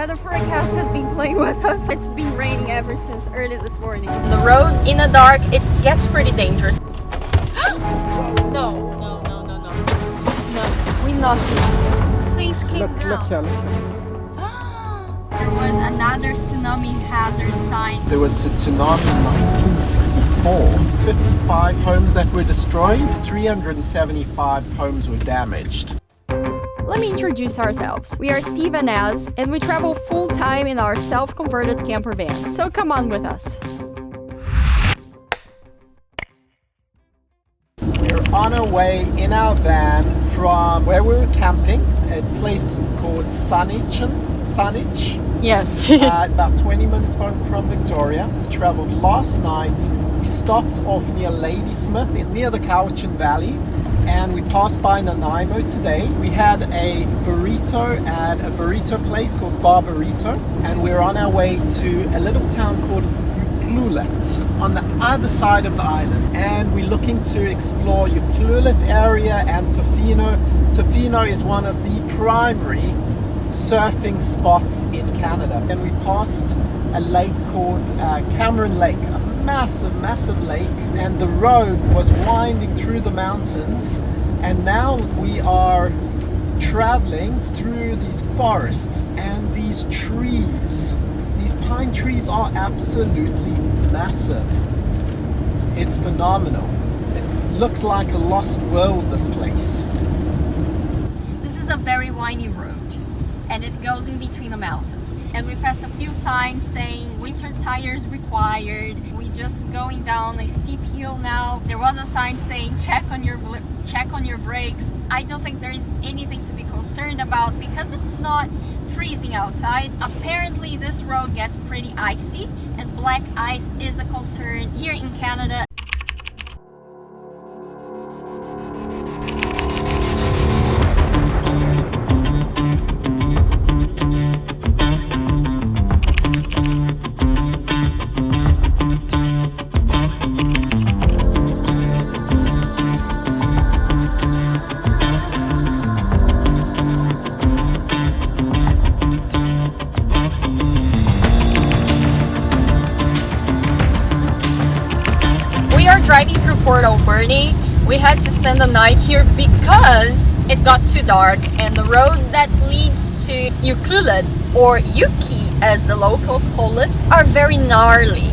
weather forecast has been playing with us. It's been raining ever since early this morning. The road in the dark, it gets pretty dangerous. No. We're not doing this. Please keep down. Look, There was another tsunami hazard sign. there was a tsunami in 1964. 55 homes that were destroyed, 375 homes were damaged. Let me introduce ourselves. We are Steve and Az, and we travel full-time in our self-converted camper van. So come on with us. We're on our way in our van from where we were camping, a place called Saanich. Yes. About 20 minutes from Victoria. We travelled last night. We stopped off near Ladysmith, near the Cowichan Valley, and we passed by Nanaimo today. We had a burrito at a burrito place called Bar Burrito, and we're on our way to a little town called Ucluelet on the other side of the island, and we're looking to explore Ucluelet area and Tofino. Tofino is one of the primary surfing spots in Canada, and we passed a lake called Cameron Lake, a massive lake, and the road was winding through the mountains, and now we are traveling through these forests and these trees. These pine trees are absolutely massive. It's phenomenal. It looks like a lost world, this place. This is a very windy road, and it goes in between the mountains. And we passed a few signs saying winter tires required. We just going down a steep hill now. There was a sign saying check on your brakes. I don't think there is anything to be concerned about because it's not freezing outside. Apparently this road gets pretty icy, and black ice is a concern here in Canada. Driving through Port Alberni, we had to spend the night here because it got too dark, and the road that leads to Ucluelet, or Yuki as the locals call it, are very gnarly,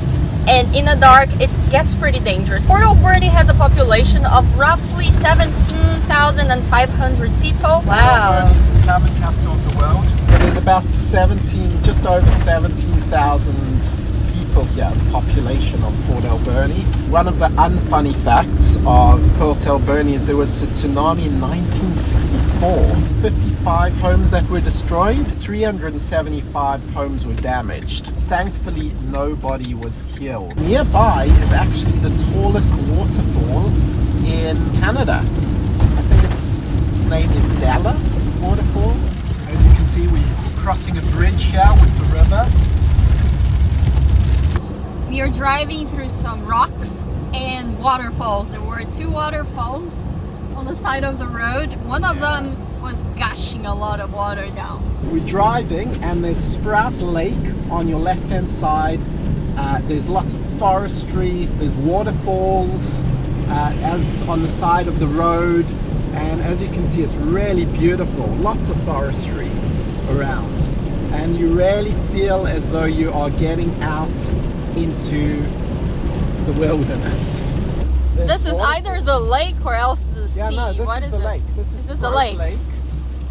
and in the dark it gets pretty dangerous. Port Alberni has a population of roughly 17,500 people. Wow. It's the salmon capital of the world. There's about just over 17,000 people here, the population of Port Alberni. One of the unfunny facts of Port Alberni is there was a tsunami in 1964. 55 homes that were destroyed, 375 homes were damaged. Thankfully, nobody was killed. Nearby is actually the tallest waterfall in Canada. I think its name is Dalla Waterfall. As you can see, we're crossing a bridge here with the river. We are driving through some rocks and waterfalls. There were two waterfalls on the side of the road. One of them was gushing a lot of water down. We're driving and there's Sprout Lake on your left hand side. There's lots of forestry, there's waterfalls as on the side of the road, and as you can see it's really beautiful. Lots of forestry around, and you really feel as though you are getting out into the wilderness. This is either the lake or else the sea. No, this What is is the it? lake. This is the lake.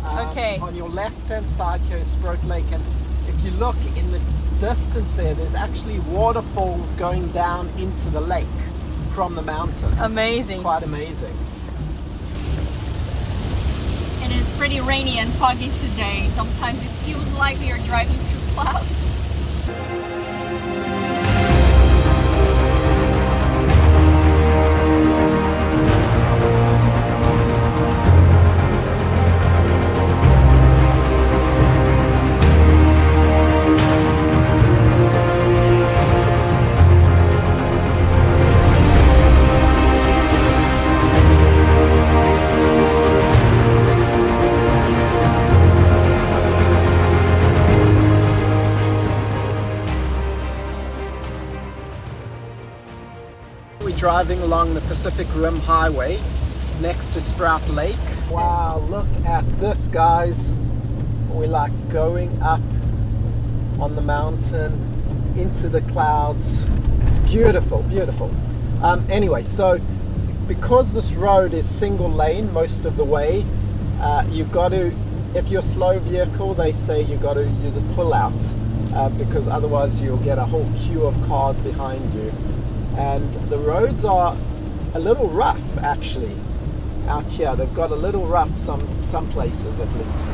Okay. On your left-hand side here is Spurred Lake, and if you look in the distance there's actually waterfalls going down into the lake from the mountain. Amazing. Quite amazing. It is pretty rainy and foggy today. Sometimes it feels like we are driving through clouds. driving along the Pacific Rim Highway next to Sprout Lake. Wow, look at this, guys. We're like going up on the mountain into the clouds. Beautiful, beautiful. Anyway, so because this road is single lane most of the way, you've got to, if you're a slow vehicle, they say you've got to use a pull out because otherwise you'll get a whole queue of cars behind you. And the roads are a little rough actually out here. They've got a little rough some places at least.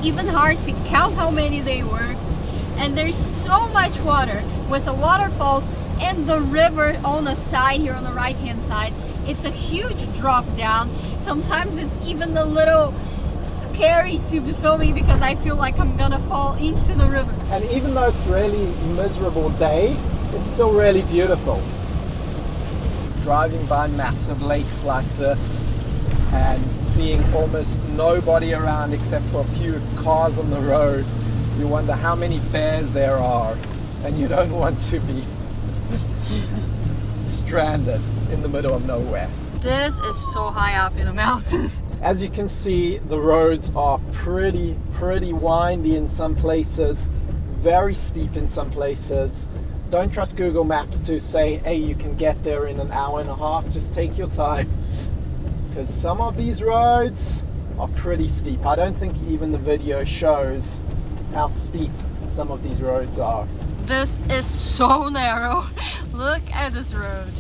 Even hard to count how many they were, and there's so much water with the waterfalls and the river on the side here on the right hand side. It's a huge drop down. Sometimes it's even a little scary to be filming because I feel like I'm gonna fall into the river. And even though it's really miserable day, it's still really beautiful. Driving by massive lakes like this and seeing almost nobody around except for a few cars on the road, you wonder how many bears there are, and you don't want to be stranded in the middle of nowhere. This is so high up in the mountains. As you can see, the roads are pretty windy in some places, very steep in some places. Don't trust Google Maps to say, hey, you can get there in an hour and a half. Just take your time, because some of these roads are pretty steep. I don't think even the video shows how steep some of these roads are. This is so narrow. Look at this road.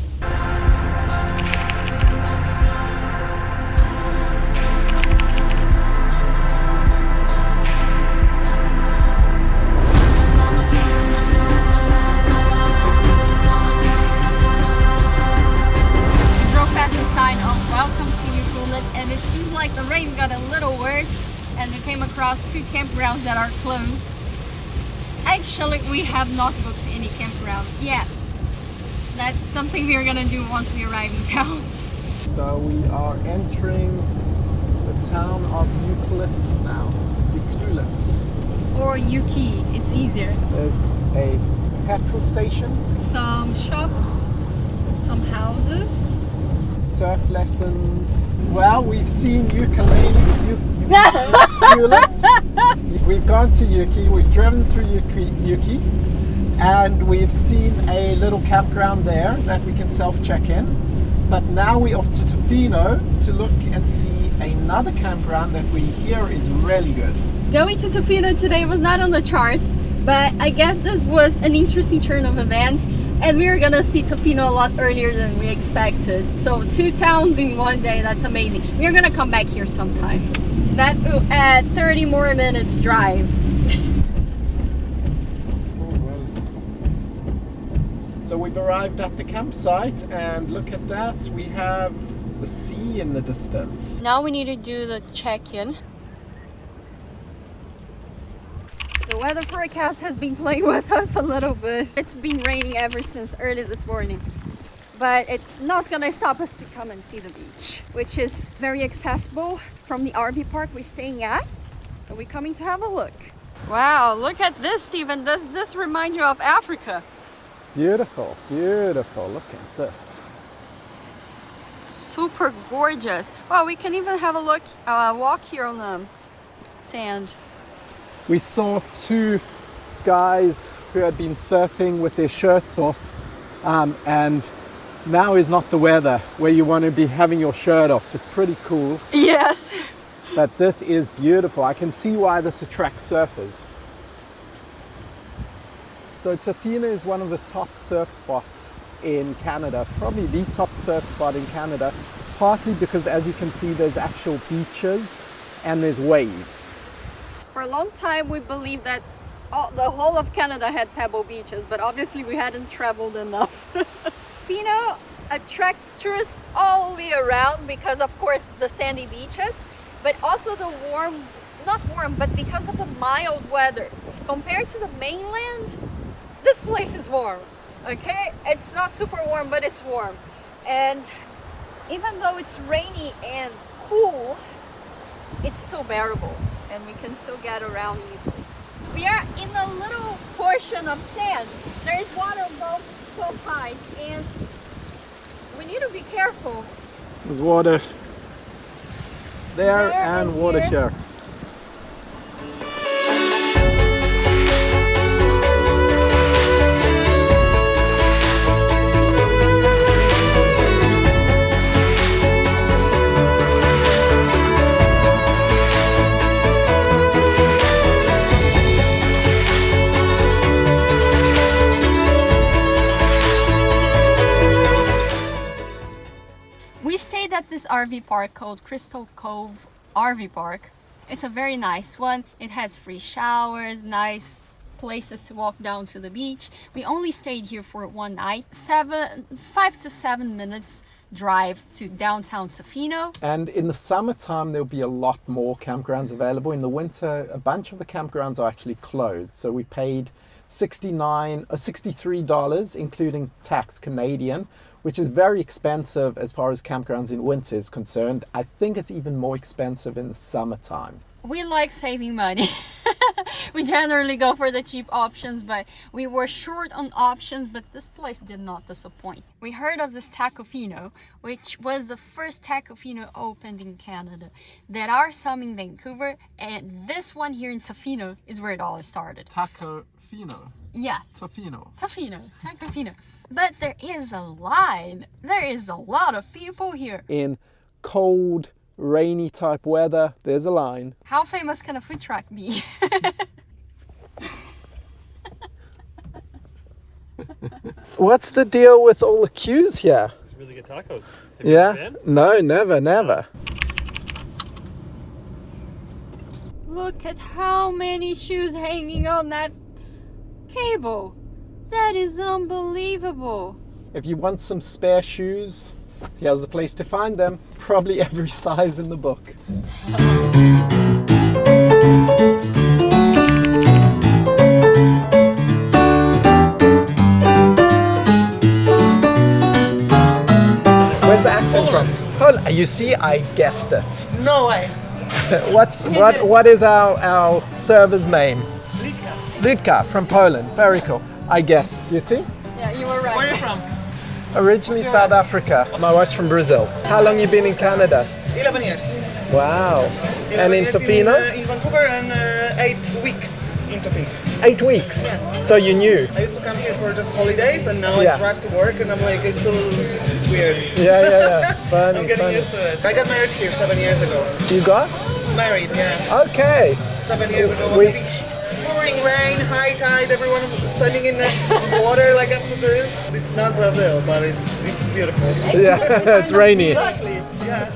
And it seemed like the rain got a little worse, and we came across 2 campgrounds that are closed. Actually, we have not booked any campground yet. That's something we're gonna do once we arrive in town. So we are entering the town of Ucluelet now. Ucluelet. Or Yuki, it's easier. There's a petrol station. Some shops, some houses. Surf lessons. Well, we've seen ukulele. We've gone to Yuki, we've driven through Yuki, and we've seen a little campground there that we can self-check in. But now we're off to Tofino to look and see another campground that we hear is really good. Going to Tofino today was not on the charts, but I guess this was an interesting turn of events. And we were gonna see Tofino a lot earlier than we expected. So 2 towns in one day, that's amazing. We're gonna come back here sometime. That at 30 more minutes drive. So we've arrived at the campsite, and look at that, we have the sea in the distance. Now we need to do the check-in. The weather forecast has been playing with us a little bit. It's been raining ever since early this morning. But it's not gonna stop us to come and see the beach, which is very accessible from the RV park we're staying at. So we're coming to have a look. Wow, look at this, Stephen. Does this remind you of Africa? Beautiful, beautiful. Look at this. Super gorgeous. Well, we can even have a look, walk here on the sand. We saw 2 guys who had been surfing with their shirts off, and now is not the weather where you want to be having your shirt off. It's pretty cool. Yes. But this is beautiful. I can see why this attracts surfers. So Tofino is one of the top surf spots in Canada, probably the top surf spot in Canada, partly because, as you can see, there's actual beaches and there's waves. For a long time, we believed that the whole of Canada had pebble beaches, but obviously we hadn't traveled enough. Tofino attracts tourists all year round because, of course, the sandy beaches, but also the not warm, but because of the mild weather. Compared to the mainland, this place is warm, okay? It's not super warm, but it's warm. And even though it's rainy and cool, it's still bearable, and we can still get around easily. We are in a little portion of sand. There is water on both sides, and we need to be careful. There's water there and water here. We stayed at this RV park called Crystal Cove RV Park. It's a very nice one. It has free showers, nice places to walk down to the beach. We only stayed here for one night. 5 to 7 minutes drive to downtown Tofino. And in the summertime, there'll be a lot more campgrounds available. In the winter, a bunch of the campgrounds are actually closed. So we paid $63, including tax Canadian, which is very expensive as far as campgrounds in winter is concerned. I think it's even more expensive in the summertime. We like saving money. We generally go for the cheap options, but we were short on options, but this place did not disappoint. We heard of this Tofino, which was the first Tofino opened in Canada. There are some in Vancouver, and this one here in Tofino is where it all started. Tofino. Yes. Tofino. Tofino. But there is a line. There is a lot of people here. In cold, rainy type weather, there's a line. How famous can a food truck be? What's the deal with all the queues here? It's really good tacos. Have Yeah? you been? No, never. Look at how many shoes hanging on that cable. That is unbelievable. If you want some spare shoes, here's the place to find them. Probably every size in the book. Where's the accent from? Poland. You see, I guessed it. No way. What is our server's name? Litka from Poland. Very cool. I guessed. You see? Yeah, you were Where are right. you from? Originally South Africa. My wife's from Brazil. How long you been in Canada? 11 years. Wow. 11 And in years Tofino? In Vancouver and 8 weeks in Tofino. 8 weeks. Yeah. So you knew? I used to come here for just holidays, and now Yeah. I drive to work, and I'm like, it's weird. Yeah. Funny, I'm getting funny. used to it. I got married here 7 years ago. You got? Married, yeah. Okay. 7 years ago on We- the beach. Pouring rain, high tide, everyone standing in the water like up to this. It's not Brazil, but it's beautiful. Yeah, it's rainy. Exactly, yeah.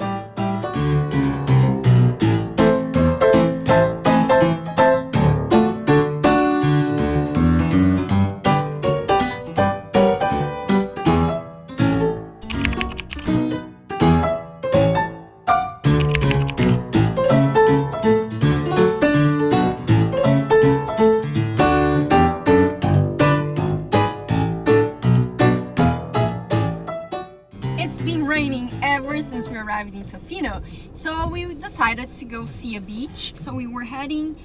It's been raining ever since we arrived in Tofino, so we decided to go see a beach. So we were heading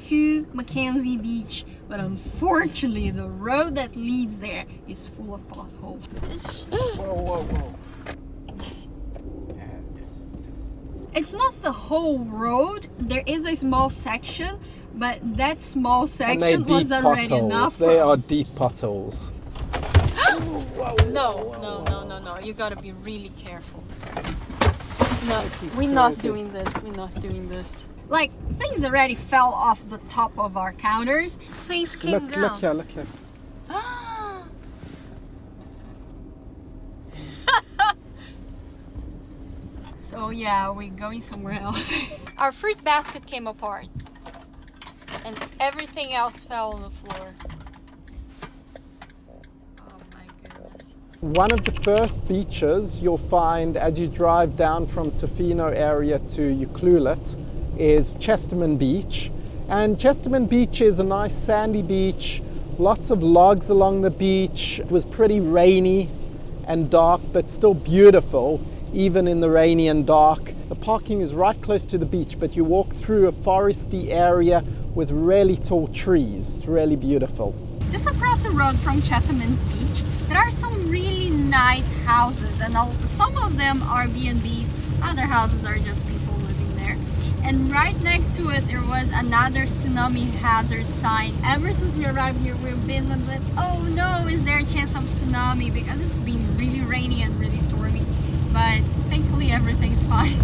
to McKenzie Beach, but unfortunately the road that leads there is full of potholes. Whoa. It's not the whole road, there is a small section, but that small And they section deep was already enough potholes. for They are us. deep potholes. No, you gotta be really careful. No, we're not doing this. Like, things already fell off the top of our counters. Things came down. Look here. So yeah, we're going somewhere else. Our fruit basket came apart. And everything else fell on the floor. Oh my goodness. One of the first beaches you'll find as you drive down from Tofino area to Ucluelet is Chesterman Beach. And Chesterman Beach is a nice sandy beach, lots of logs along the beach. It was pretty rainy and dark, but still beautiful, even in the rainy and dark. The parking is right close to the beach, but you walk through a foresty area with really tall trees. It's really beautiful. Just across the road from Chesterman's Beach, there are some really nice houses, and some of them are B&Bs, other houses are just people living there. And right next to it, there was another tsunami hazard sign. Ever since we arrived here, we've been like, oh no, is there a chance of tsunami? Because it's been really rainy and really stormy. But thankfully, everything's fine.